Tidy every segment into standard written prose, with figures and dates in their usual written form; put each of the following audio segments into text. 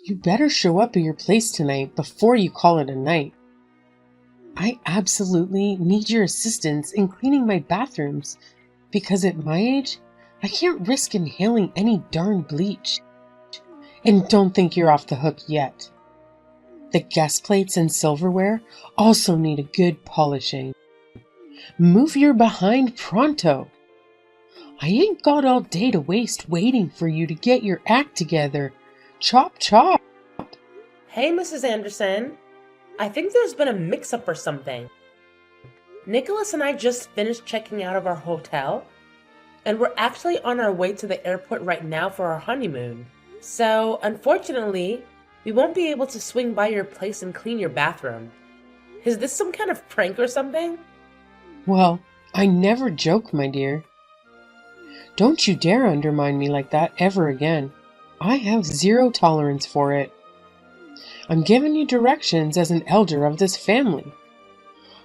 You better show up at your place tonight before you call it a night. I absolutely need your assistance in cleaning my bathrooms because at my age, I can't risk inhaling any darn bleach. And don't think you're off the hook yet. The guest plates and silverware also need a good polishing. Move your behind pronto. I ain't got all day to waste waiting for you to get your act together. Chop chop. Hey, Mrs. Anderson. I think there's been a mix-up or something. Nicholas and I just finished checking out of our hotel, and we're actually on our way to the airport right now for our honeymoon. So, unfortunately, we won't be able to swing by your place and clean your bathroom. Is this some kind of prank or something? Well, I never joke, my dear. Don't you dare undermine me like that ever again. I have zero tolerance for it. I'm giving you directions as an elder of this family.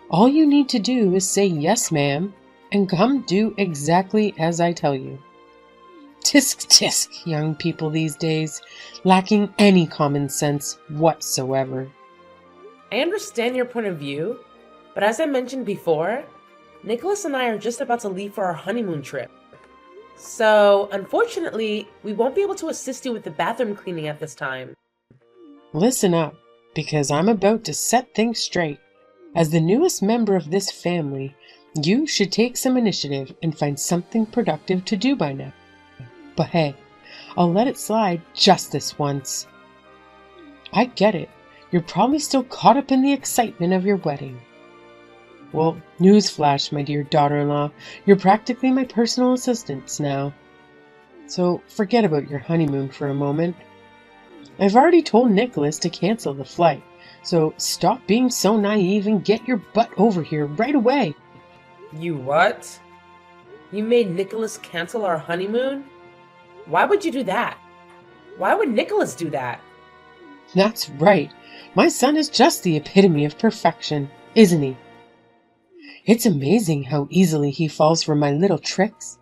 All you need to do is say yes, ma'am, and come do exactly as I tell you. Tisk tisk, young people these days, lacking any common sense whatsoever. I understand your point of view, but as I mentioned before, Nicholas and I are just about to leave for our honeymoon trip. So, unfortunately, we won't be able to assist you with the bathroom cleaning at this time. Listen up, because I'm about to set things straight. As the newest member of this family, you should take some initiative and find something productive to do by now. But hey, I'll let it slide just this once. I get it. You're probably still caught up in the excitement of your wedding. Well, newsflash, my dear daughter-in-law, you're practically my personal assistant now. So forget about your honeymoon for a moment. I've already told Nicholas to cancel the flight, so stop being so naive and get your butt over here right away. You what? You made Nicholas cancel our honeymoon? Why would you do that? Why would Nicholas do that? That's right. My son is just the epitome of perfection, isn't he? It's amazing how easily he falls for my little tricks.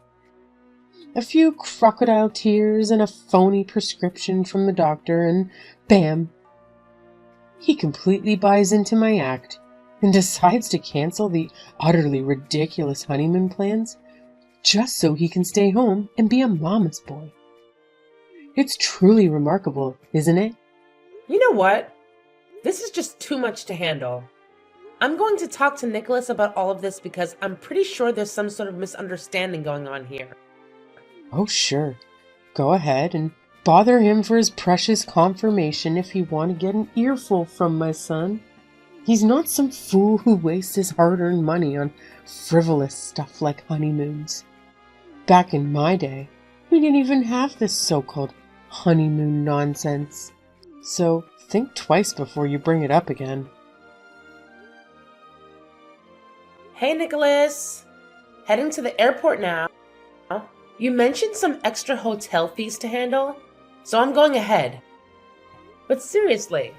A few crocodile tears and a phony prescription from the doctor, and bam! He completely buys into my act and decides to cancel the utterly ridiculous honeymoon plans just so he can stay home and be a mama's boy. It's truly remarkable, isn't it? You know what? This is just too much to handle. I'm going to talk to Nicholas about all of this because I'm pretty sure there's some sort of misunderstanding going on here. Oh, sure. Go ahead and bother him for his precious confirmation if you want to get an earful from my son. He's not some fool who wastes his hard-earned money on frivolous stuff like honeymoons. Back in my day, we didn't even have this so-called honeymoon nonsense. So think twice before you bring it up again. Hey, Nicholas! Heading to the airport now. You mentioned some extra hotel fees to handle, so I'm going ahead. But seriously,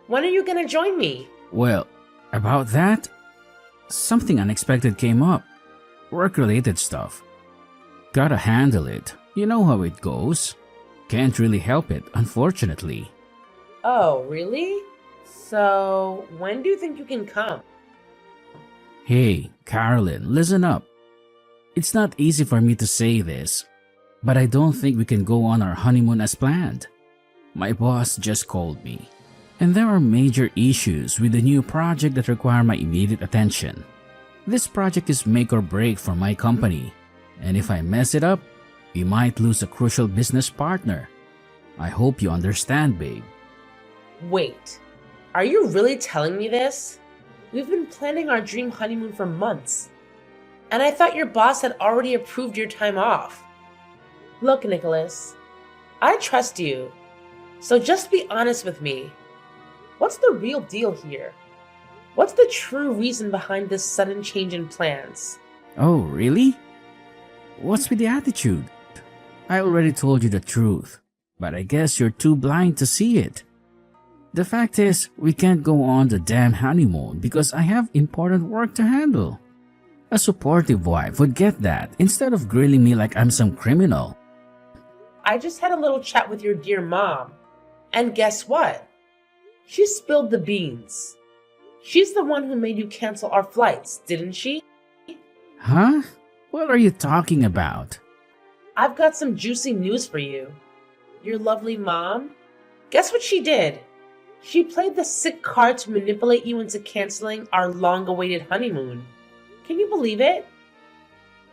when are you gonna join me? Well, about that, something unexpected came up. Work-related stuff. Gotta handle it. You know how it goes. Can't really help it, unfortunately. Oh, really? So, when do you think you can come? Hey, Carolyn, listen up. It's not easy for me to say this, but I don't think we can go on our honeymoon as planned. My boss just called me, and there are major issues with the new project that require my immediate attention. This project is make or break for my company, and if I mess it up, we might lose a crucial business partner. I hope you understand, babe. Wait, are you really telling me this? We've been planning our dream honeymoon for months, and I thought your boss had already approved your time off. Look, Nicholas, I trust you, so just be honest with me. What's the real deal here? What's the true reason behind this sudden change in plans? Oh, really? What's with the attitude? I already told you the truth, but I guess you're too blind to see it. The fact is, we can't go on the damn honeymoon because I have important work to handle. A supportive wife would get that instead of grilling me like I'm some criminal. I just had a little chat with your dear mom, And guess what? She spilled the beans. She's the one who made you cancel our flights, didn't she? Huh? What are you talking about? I've got some juicy news for you. Your lovely mom? Guess what she did? She played the sick card to manipulate you into canceling our long-awaited honeymoon. Can you believe it?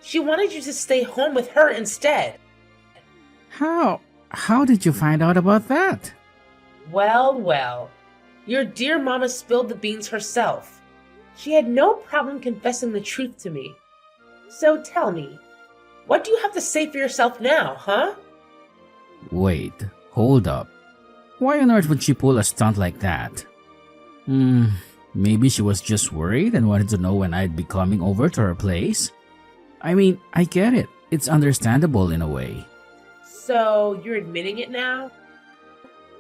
She wanted you to stay home with her instead. How did you find out about that? Well. Your dear mama spilled the beans herself. She had no problem confessing the truth to me. So tell me, what do you have to say for yourself now, huh? Wait, hold up. Why on earth would she pull a stunt like that? Maybe she was just worried and wanted to know when I'd be coming over to her place. I mean, I get it. It's understandable in a way. So, you're admitting it now?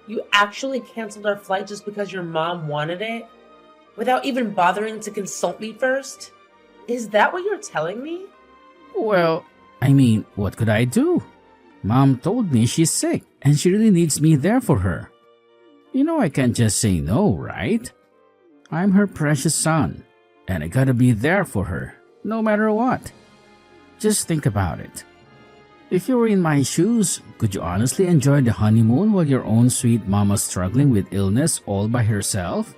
You actually canceled our flight just because your mom wanted it? Without even bothering to consult me first? Is that what you're telling me? Well, I mean, what could I do? Mom told me she's sick and she really needs me there for her. You know I can't just say no, right? I'm her precious son, and I gotta be there for her, no matter what. Just think about it. If you were in my shoes, could you honestly enjoy the honeymoon while your own sweet mama's struggling with illness all by herself?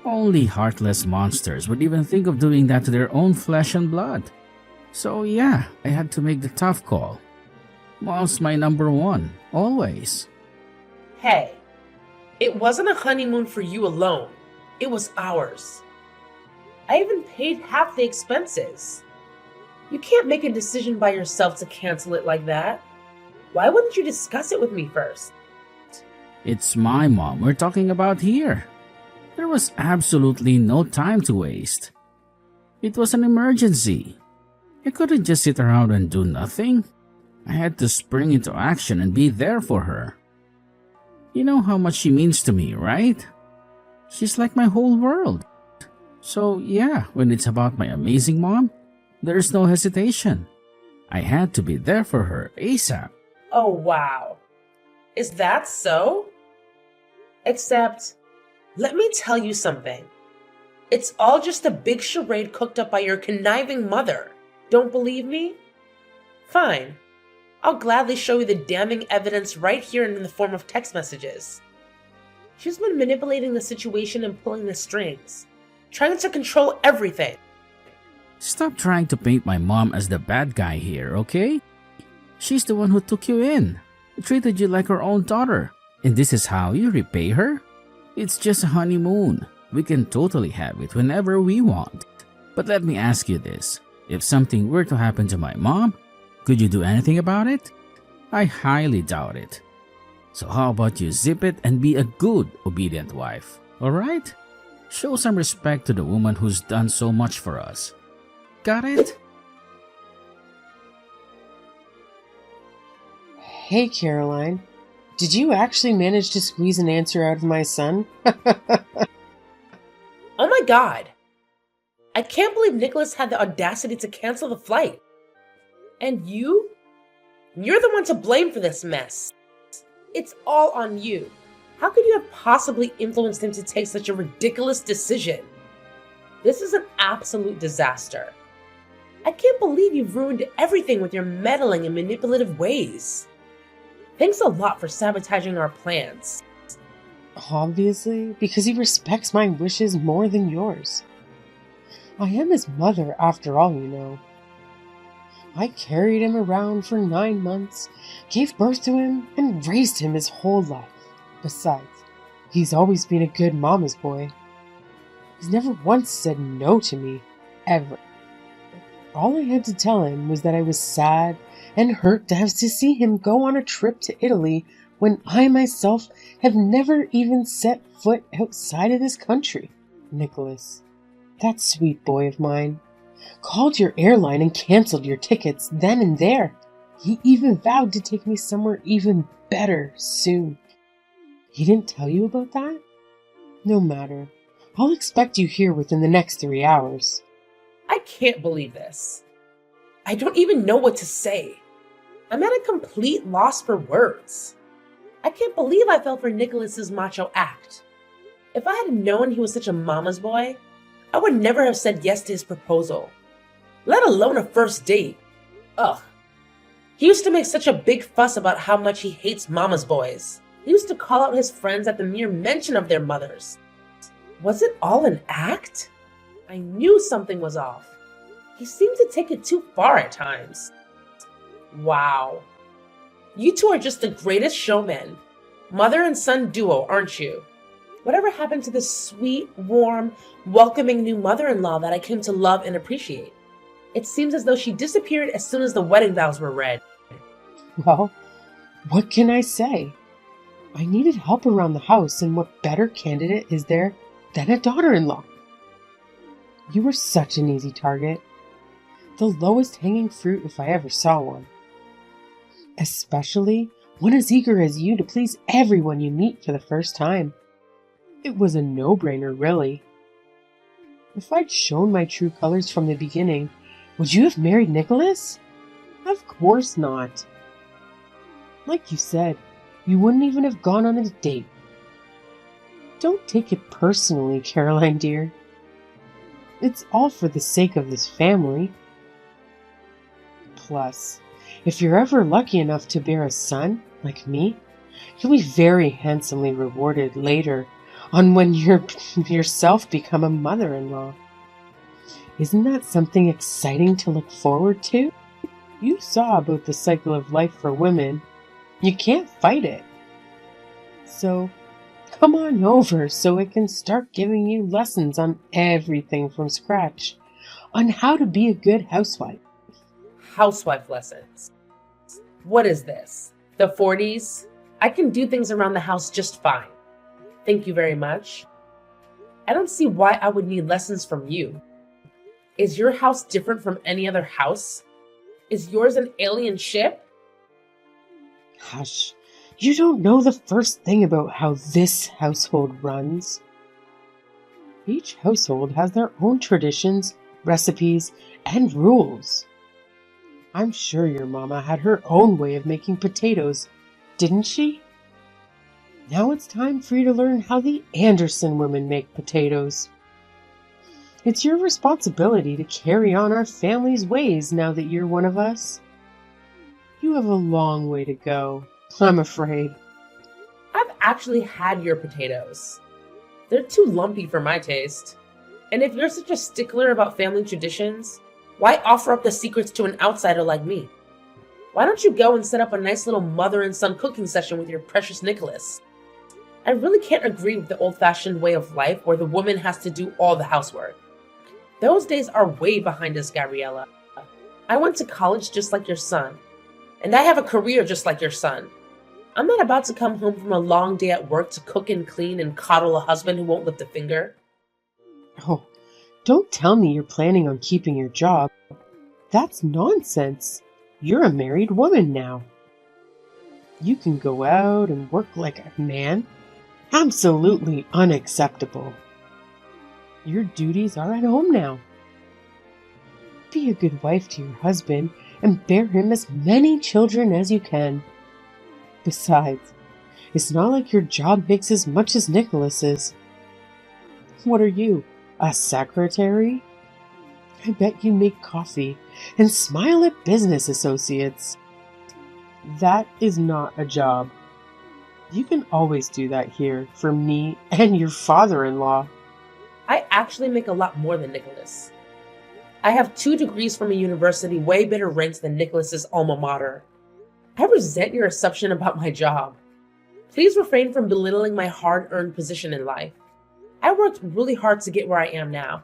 Only heartless monsters would even think of doing that to their own flesh and blood. So yeah, I had to make the tough call. Mom's my number one, always. Hey, it wasn't a honeymoon for you alone. It was ours. I even paid half the expenses. You can't make a decision by yourself to cancel it like that. Why wouldn't you discuss it with me first? It's my mom we're talking about here. There was absolutely no time to waste. It was an emergency. I couldn't just sit around and do nothing. I had to spring into action and be there for her. You know how much she means to me, right? She's like my whole world. So yeah, when it's about my amazing mom, there's no hesitation. I had to be there for her ASAP. Oh wow. Is that so? Except, let me tell you something. It's all just a big charade cooked up by your conniving mother. Don't believe me? Fine. I'll gladly show you the damning evidence right here in the form of text messages. She's been manipulating the situation and pulling the strings, trying to control everything. Stop trying to paint my mom as the bad guy here, okay? She's the one who took you in, treated you like her own daughter, and this is how you repay her? It's just a honeymoon. We can totally have it whenever we want. But let me ask you this. If something were to happen to my mom, could you do anything about it? I highly doubt it. So how about you zip it and be a good, obedient wife, alright? Show some respect to the woman who's done so much for us. Got it? Hey, Caroline. Did you actually manage to squeeze an answer out of my son? Oh my god! I can't believe Nicholas had the audacity to cancel the flight. And you? You're the one to blame for this mess. It's all on you. How could you have possibly influenced him to take such a ridiculous decision? This is an absolute disaster. I can't believe you've ruined everything with your meddling and manipulative ways. Thanks a lot for sabotaging our plans. Obviously, because he respects my wishes more than yours. I am his mother, after all, you know. I carried him around for 9 months, gave birth to him, and raised him his whole life. Besides, he's always been a good mama's boy. He's never once said no to me, ever. All I had to tell him was that I was sad and hurt to have to see him go on a trip to Italy when I myself have never even set foot outside of this country. Nicholas, that sweet boy of mine, called your airline and canceled your tickets then and there. He even vowed to take me somewhere even better soon. He didn't tell you about that? No matter. I'll expect you here within the next 3 hours. I can't believe this. I don't even know what to say. I'm at a complete loss for words. I can't believe I fell for Nicholas's macho act. If I had known he was such a mama's boy, I would never have said yes to his proposal, let alone a first date. Ugh. He used to make such a big fuss about how much he hates mama's boys. He used to call out his friends at the mere mention of their mothers. Was it all an act? I knew something was off. He seemed to take it too far at times. Wow. You two are just the greatest showmen. Mother and son duo, aren't you? Whatever happened to the sweet, warm, welcoming new mother-in-law that I came to love and appreciate? It seems as though she disappeared as soon as the wedding vows were read. Well, what can I say? I needed help around the house, and what better candidate is there than a daughter-in-law? You were such an easy target. The lowest hanging fruit if I ever saw one. Especially one as eager as you to please everyone you meet for the first time. It was a no-brainer, really. If I'd shown my true colors from the beginning, would you have married Nicholas? Of course not. Like you said, you wouldn't even have gone on a date. Don't take it personally, Caroline dear. It's all for the sake of this family. Plus, if you're ever lucky enough to bear a son, like me, you'll be very handsomely rewarded later on when you yourself become a mother-in-law. Isn't that something exciting to look forward to? You saw about the cycle of life for women. You can't fight it. So, come on over so I can start giving you lessons on everything from scratch, on how to be a good housewife. Housewife lessons. What is this? The 40s? I can do things around the house just fine. Thank you very much. I don't see why I would need lessons from you. Is your house different from any other house? Is yours an alien ship? Hush, you don't know the first thing about how this household runs. Each household has their own traditions, recipes, and rules. I'm sure your mama had her own way of making potatoes, didn't she? Now it's time for you to learn how the Anderson women make potatoes. It's your responsibility to carry on our family's ways now that you're one of us. You have a long way to go, I'm afraid. I've actually had your potatoes. They're too lumpy for my taste. And if you're such a stickler about family traditions, why offer up the secrets to an outsider like me? Why don't you go and set up a nice little mother and son cooking session with your precious Nicholas? I really can't agree with the old-fashioned way of life where the woman has to do all the housework. Those days are way behind us, Gabriella. I went to college just like your son, and I have a career just like your son. I'm not about to come home from a long day at work to cook and clean and coddle a husband who won't lift a finger. Oh, don't tell me you're planning on keeping your job. That's nonsense. You're a married woman now. You can go out and work like a man. Absolutely unacceptable. Your duties are at home now. Be a good wife to your husband and bear him as many children as you can. Besides, it's not like your job makes as much as Nicholas's. What are you, a secretary? I bet you make coffee and smile at business associates. That is not a job. You can always do that here for me and your father-in-law. I actually make a lot more than Nicholas. I have 2 degrees from a university way better ranked than Nicholas's alma mater. I resent your assumption about my job. Please refrain from belittling my hard-earned position in life. I worked really hard to get where I am now.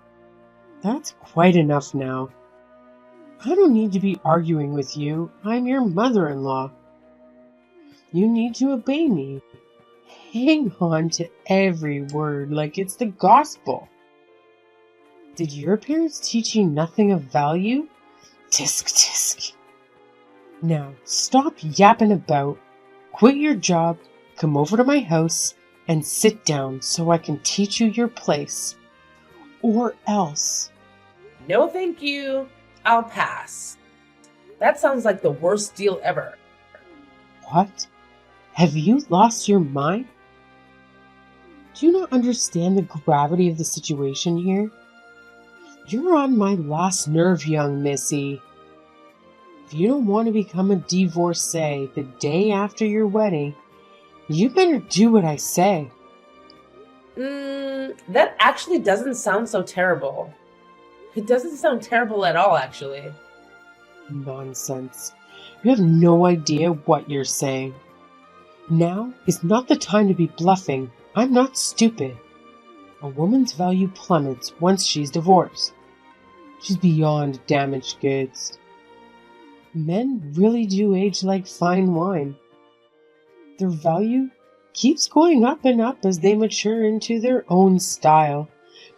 That's quite enough now. I don't need to be arguing with you. I'm your mother-in-law. You need to obey me. Hang on to every word like it's the gospel. Did your parents teach you nothing of value? Tisk, tisk. Now, stop yapping about, quit your job, come over to my house, and sit down so I can teach you your place. Or else. No thank you. I'll pass. That sounds like the worst deal ever. What? Have you lost your mind? Do you not understand the gravity of the situation here? You're on my last nerve, young missy. If you don't want to become a divorcee the day after your wedding, you better do what I say. That actually doesn't sound so terrible. It doesn't sound terrible at all, actually. Nonsense. You have no idea what you're saying. Now is not the time to be bluffing. I'm not stupid. A woman's value plummets once she's divorced. She's beyond damaged goods. Men really do age like fine wine. Their value keeps going up and up as they mature into their own style,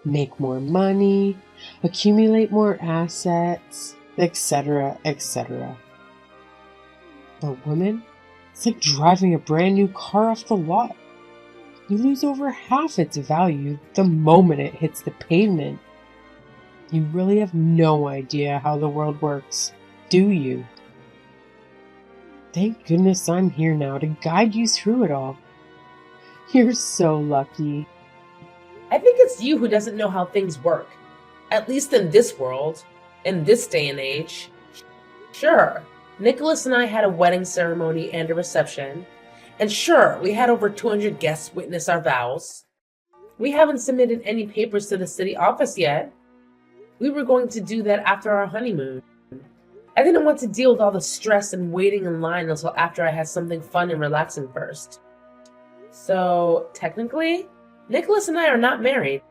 make more money, accumulate more assets, etc., etc. But women, it's like driving a brand new car off the lot. You lose over half its value the moment it hits the pavement. You really have no idea how the world works, do you? Thank goodness I'm here now to guide you through it all. You're so lucky. I think it's you who doesn't know how things work. At least in this world, in this day and age. Sure, Nicholas and I had a wedding ceremony and a reception. And sure, we had over 200 guests witness our vows. We haven't submitted any papers to the city office yet. We were going to do that after our honeymoon. I didn't want to deal with all the stress and waiting in line until after I had something fun and relaxing first. So, technically, Nicholas and I are not married.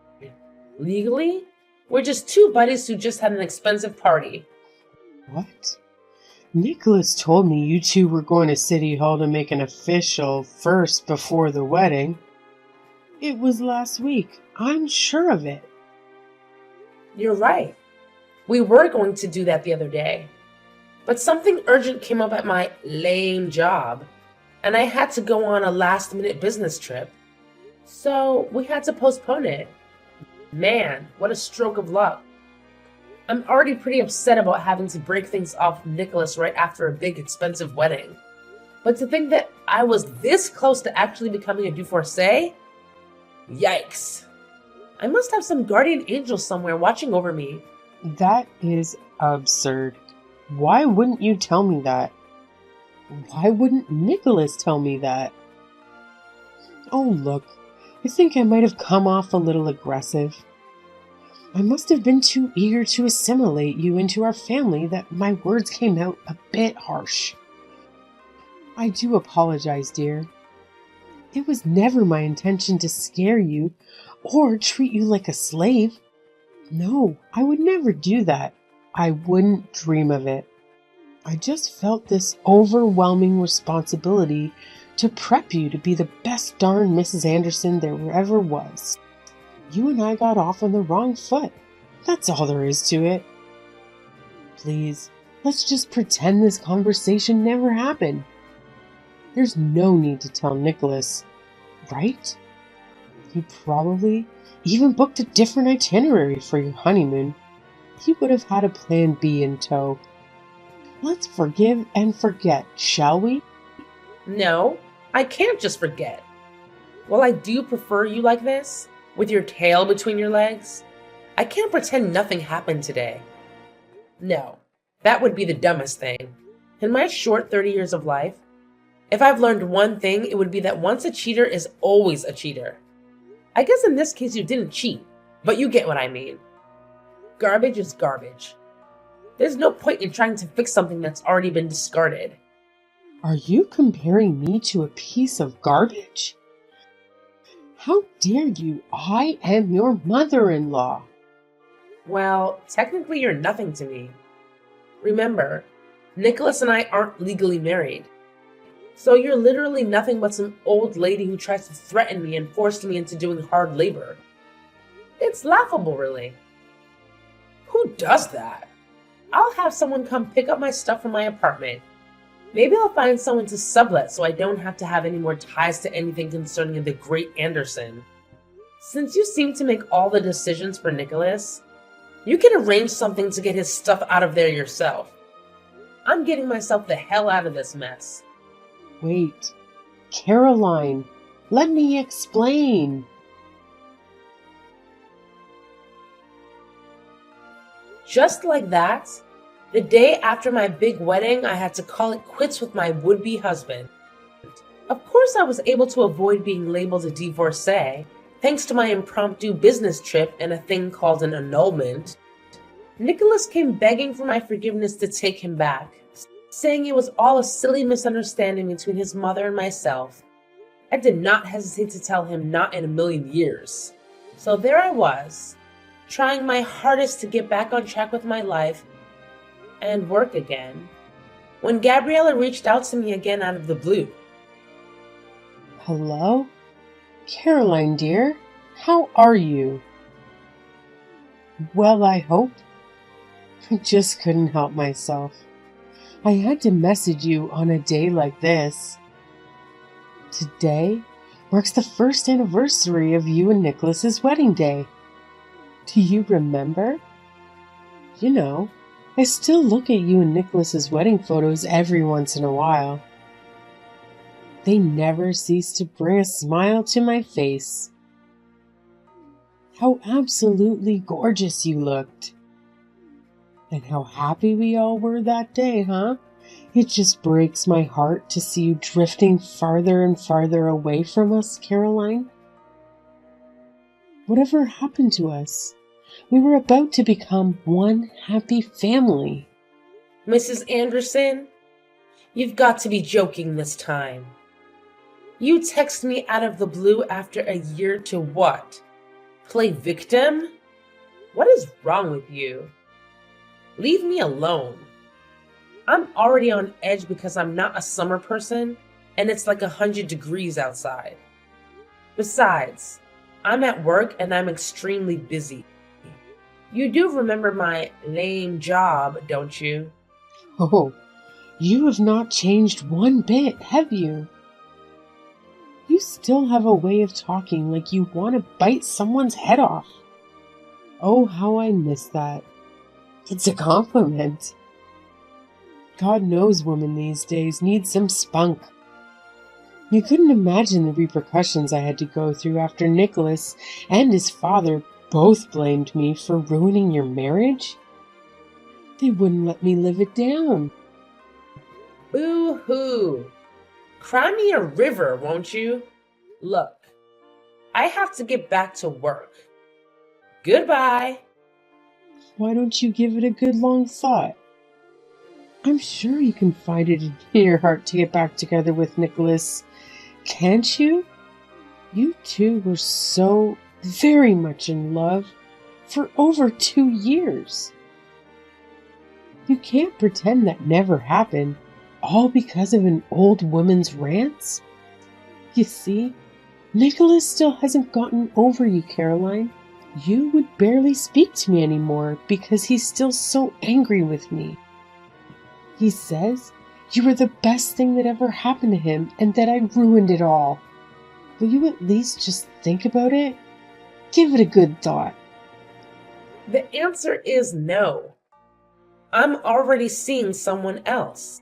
Legally, we're just two buddies who just had an expensive party. What? Nicholas told me you two were going to City Hall to make an official first before the wedding. It was last week. I'm sure of it. You're right. We were going to do that the other day. But something urgent came up at my lame job, and I had to go on a last-minute business trip. So we had to postpone it. Man, what a stroke of luck. I'm already pretty upset about having to break things off with Nicholas right after a big, expensive wedding. But to think that I was this close to actually becoming a divorcee? Yikes. I must have some guardian angel somewhere watching over me. That is absurd. Why wouldn't you tell me that? Why wouldn't Nicholas tell me that? Oh, look, I think I might have come off a little aggressive. I must have been too eager to assimilate you into our family that my words came out a bit harsh. I do apologize, dear. It was never my intention to scare you or treat you like a slave. No, I would never do that. I wouldn't dream of it. I just felt this overwhelming responsibility to prep you to be the best darn Mrs. Anderson there ever was. You and I got off on the wrong foot. That's all there is to it. Please, let's just pretend this conversation never happened. There's no need to tell Nicholas, right? He probably even booked a different itinerary for your honeymoon. He would have had a plan B in tow. Let's forgive and forget, shall we? No, I can't just forget. While I do prefer you like this, with your tail between your legs, I can't pretend nothing happened today. No, that would be the dumbest thing. In my short 30 years of life, if I've learned one thing, it would be that once a cheater is always a cheater. I guess in this case you didn't cheat, but you get what I mean. Garbage is garbage. There's no point in trying to fix something that's already been discarded. Are you comparing me to a piece of garbage? How dare you? I am your mother-in-law. Well, technically you're nothing to me. Remember, Nicholas and I aren't legally married. So you're literally nothing but some old lady who tries to threaten me and force me into doing hard labor. It's laughable, really. Who does that? I'll have someone come pick up my stuff from my apartment. Maybe I'll find someone to sublet so I don't have to have any more ties to anything concerning the great Anderson. Since you seem to make all the decisions for Nicholas, you can arrange something to get his stuff out of there yourself. I'm getting myself the hell out of this mess. Wait, Caroline, let me explain. Just like that, the day after my big wedding, I had to call it quits with my would-be husband. Of course, I was able to avoid being labeled a divorcee, thanks to my impromptu business trip and a thing called an annulment. Nicholas came begging for my forgiveness to take him back, saying it was all a silly misunderstanding between his mother and myself. I did not hesitate to tell him not in a million years. So there I was, trying my hardest to get back on track with my life and work again, when Gabriella reached out to me again out of the blue. Hello? Caroline, dear, how are you? Well, I hope. I just couldn't help myself. I had to message you on a day like this. Today marks the first anniversary of you and Nicholas's wedding day. Do you remember? You know, I still look at you and Nicholas's wedding photos every once in a while. They never cease to bring a smile to my face. How absolutely gorgeous you looked. And how happy we all were that day, huh? It just breaks my heart to see you drifting farther and farther away from us, Caroline. Whatever happened to us? We were about to become one happy family. Mrs. Anderson, you've got to be joking this time. You text me out of the blue after a year to what? Play victim? What is wrong with you? Leave me alone. I'm already on edge because I'm not a summer person and it's like 100 degrees outside. Besides, I'm at work and I'm extremely busy. You do remember my lame job, don't you? Oh, you have not changed one bit, have you? You still have a way of talking like you want to bite someone's head off. Oh, how I miss that. It's a compliment. God knows women these days need some spunk. You couldn't imagine the repercussions I had to go through after Nicholas and his father both blamed me for ruining your marriage. They wouldn't let me live it down. Boo-hoo. Cry me a river, won't you? Look, I have to get back to work. Goodbye. Why don't you give it a good long thought? I'm sure you can find it in your heart to get back together with Nicholas. Can't you? You two were so very much in love for over 2 years. You can't pretend that never happened, all because of an old woman's rants. You see, Nicholas still hasn't gotten over you, Caroline. You would barely speak to me anymore because he's still so angry with me. He says you were the best thing that ever happened to him and that I ruined it all. Will you at least just think about it? Give it a good thought. The answer is no. I'm already seeing someone else.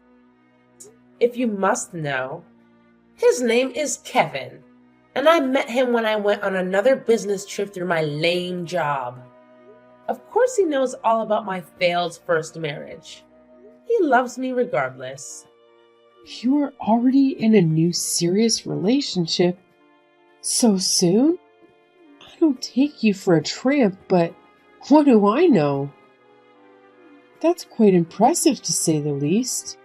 If you must know, his name is Kevin, and I met him when I went on another business trip through my lame job. Of course he knows all about my failed first marriage. He loves me regardless. You are already in a new serious relationship? So soon? I don't take you for a tramp, but what do I know? That's quite impressive to say the least.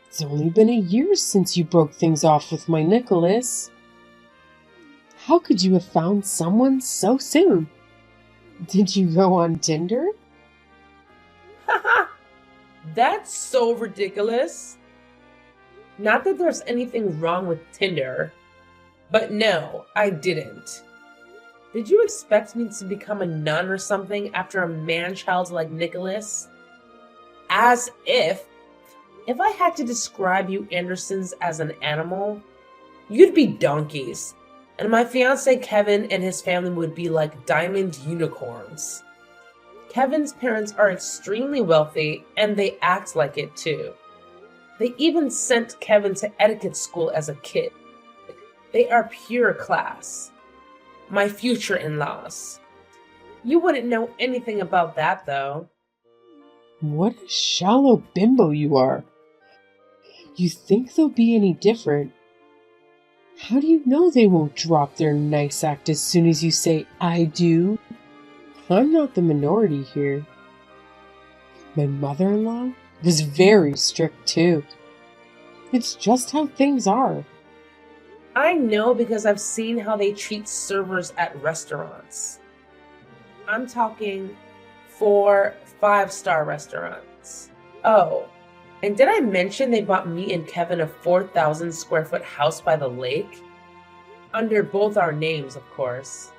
It's only been a year since you broke things off with my Nicholas. How could you have found someone so soon? Did you go on Tinder? Haha, that's so ridiculous. Not that there's anything wrong with Tinder, but no, I didn't. Did you expect me to become a nun or something after a man-child like Nicholas? As if I had to describe you Andersons as an animal, you'd be donkeys, and my fiancé Kevin and his family would be like diamond unicorns. Kevin's parents are extremely wealthy, and they act like it too. They even sent Kevin to etiquette school as a kid. They are pure class. My future in-laws. You wouldn't know anything about that, though. What a shallow bimbo you are. You think they'll be any different? How do you know they won't drop their nice act as soon as you say, I do? I'm not the minority here. My mother-in-law was very strict too. It's just how things are. I know because I've seen how they treat servers at restaurants. I'm talking 4 5-star restaurants. Oh, and did I mention they bought me and Kevin a 4,000 square foot house by the lake? Under both our names, of course.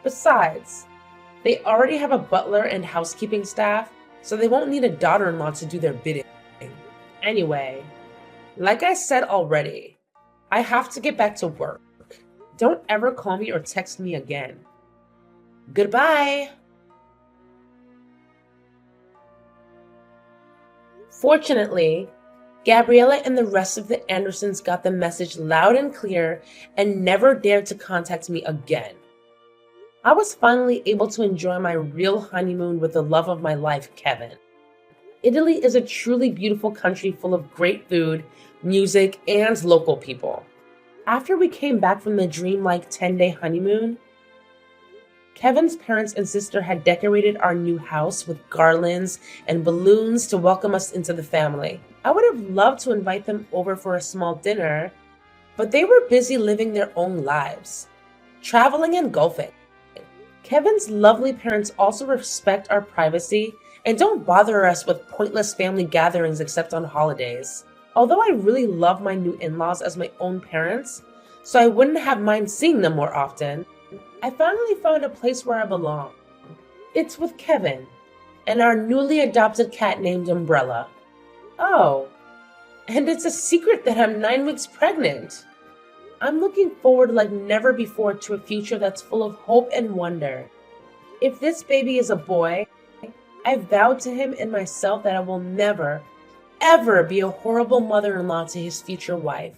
Besides, they already have a butler and housekeeping staff, so they won't need a daughter-in-law to do their bidding. Anyway, like I said already, I have to get back to work. Don't ever call me or text me again. Goodbye! Fortunately, Gabriella and the rest of the Andersons got the message loud and clear and never dared to contact me again. I was finally able to enjoy my real honeymoon with the love of my life, Kevin. Italy is a truly beautiful country full of great food, music, and local people. After we came back from the dreamlike 10-day honeymoon, Kevin's parents and sister had decorated our new house with garlands and balloons to welcome us into the family. I would have loved to invite them over for a small dinner, but they were busy living their own lives, traveling and golfing. Kevin's lovely parents also respect our privacy and don't bother us with pointless family gatherings except on holidays. Although I really love my new in-laws as my own parents, so I wouldn't have mind seeing them more often, I finally found a place where I belong. It's with Kevin and our newly adopted cat named Umbrella. Oh, and it's a secret that I'm 9 weeks pregnant. I'm looking forward like never before to a future that's full of hope and wonder. If this baby is a boy, I've vowed to him and myself that I will never, ever be a horrible mother-in-law to his future wife.